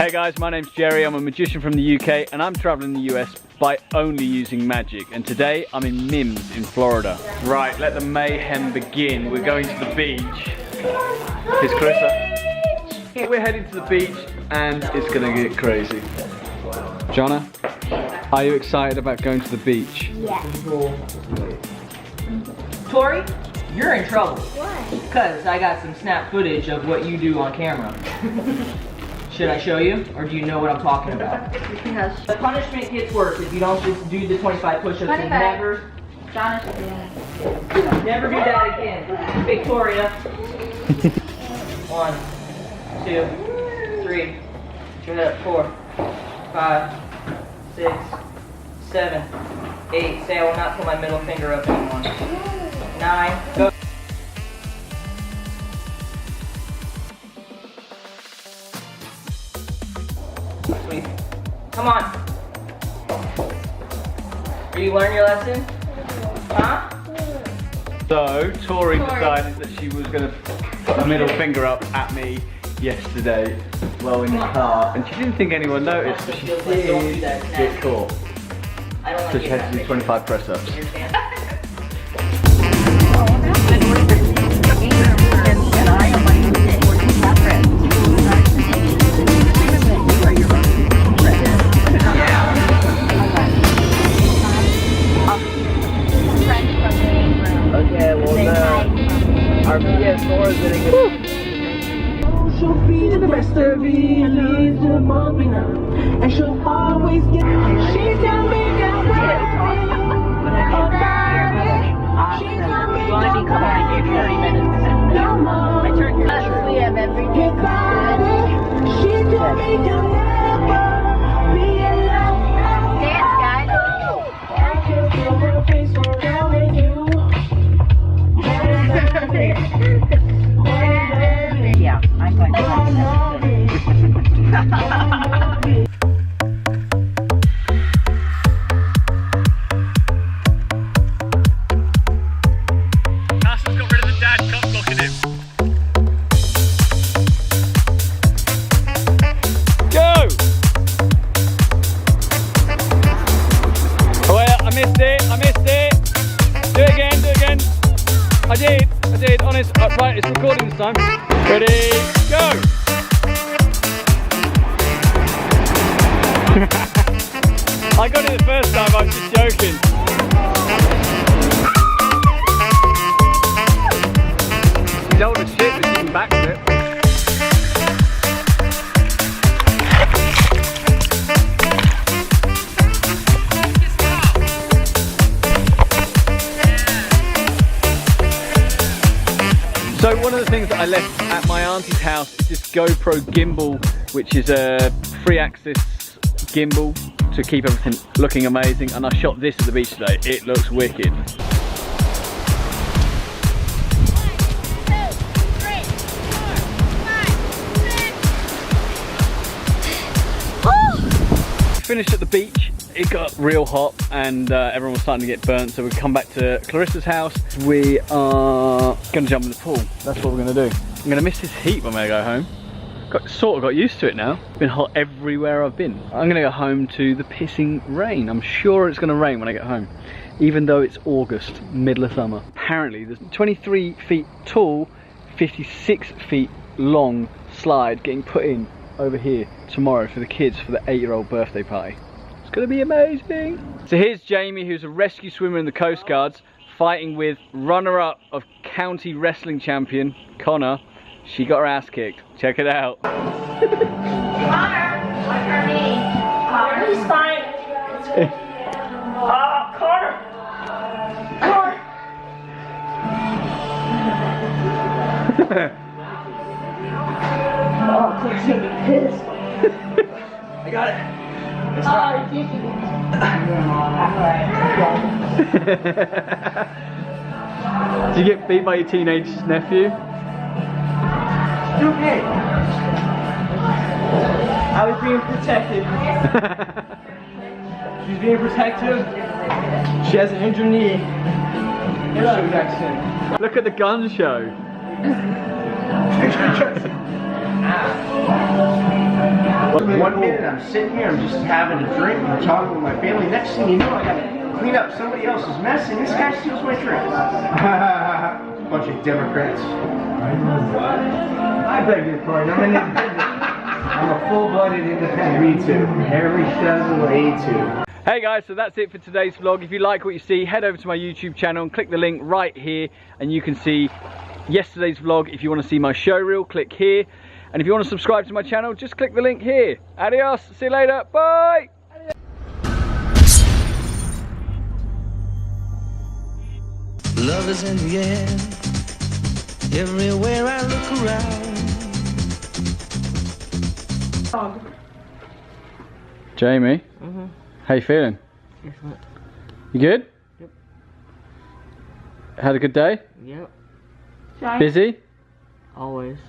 Hey guys, my name's Jerry. I'm a magician from the UK and I'm traveling the US by only using magic. And today I'm in Mims in Florida. Right, let the mayhem begin. We're going to the beach. Here's Clarissa. We're heading to the beach and it's gonna get crazy. Jonna, are you excited about going to the beach? Yeah. Tori, you're in trouble. Why? Because I got some snap footage of what you do on camera. Should I show you, or do you know what I'm talking about? Yes. The punishment gets worse if you don't just do the 25 push-ups and never do that again. Victoria. 1, 2, 3, give it up, 4, 5, 6, 7, 8. Say I will not put my middle finger up anymore. 9, go. Sweet. Come on. Are you learning your lesson? Huh? So, Tori decided that she was going to put a middle finger up at me yesterday while in the car, and she didn't think anyone noticed, but she did get caught. So she had to do 25 press-ups. Okay, well our PS4 is getting good. She'll be the best of me and leave the mommy now. And she'll always get she's got me down. She's got me down. Be coming in here 30 minutes. I turn your we have every day. She's got me down. Dance, guys. I can feel her face around you. Yeah, I'm going to Carson's got rid of the dad cup blocking him. Go! Oh yeah, I missed it. Do it again. I did, honest. Right, it's recording this time. Ready, go! I got it the first time, I was just joking. He's old as shit, but he's getting back to it. So one of the things that I left at my auntie's house is this GoPro gimbal, which is a 3-axis gimbal to keep everything looking amazing, and I shot this at the beach today. It looks wicked. Finished at the beach. It got real hot and everyone was starting to get burnt, so we've come back to Clarissa's house. We are gonna jump in the pool. That's what we're gonna do. I'm gonna miss this heat when I go home. Sort of got used to it now. It's been hot everywhere I've been. I'm gonna go home to the pissing rain. I'm sure it's gonna rain when I get home, even though it's August, middle of summer. Apparently there's 23 feet tall, 56 feet long slide getting put in over here tomorrow for the kids for the 8-year-old birthday party. It's gonna be amazing. So here's Jaime, who's a rescue swimmer in the Coast Guards, fighting with runner-up of county wrestling champion, Conor. She got her ass kicked. Check it out. Connor, what's her name? Connor, he's fine. Conor! Oh, Claire's gonna be pissed. I got it. Did you get beat by your teenage nephew? Okay. I was being protected. She's being protective. She has an injured knee. Look at the gun show. 1 minute I'm sitting here, I'm just having a drink and talking with my family. Next thing you know, I gotta clean up somebody else's mess, and this guy steals my drink. Bunch of Democrats. I beg your pardon. I'm an independent. I'm a full-blooded independent. Me too. Every dozen way too. Hey guys, so that's it for today's vlog. If you like what you see, head over to my YouTube channel and click the link right here, and you can see yesterday's vlog. If you want to see my show reel, click here. And if you want to subscribe to my channel, just click the link here. Adios, see you later, bye! Love is in the air, everywhere I look around. Jamie, how you feeling? Excellent. You good? Yep. Had a good day? Yep. Cheyenne, Busy? Always.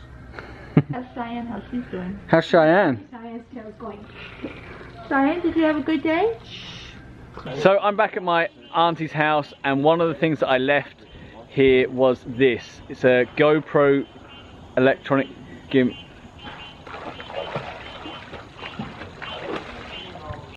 How's Cheyenne? How's she doing? How's Cheyenne? Cheyenne's tail's going. Cheyenne, did you have a good day? So I'm back at my auntie's house, and one of the things that I left here was this. It's a GoPro electronic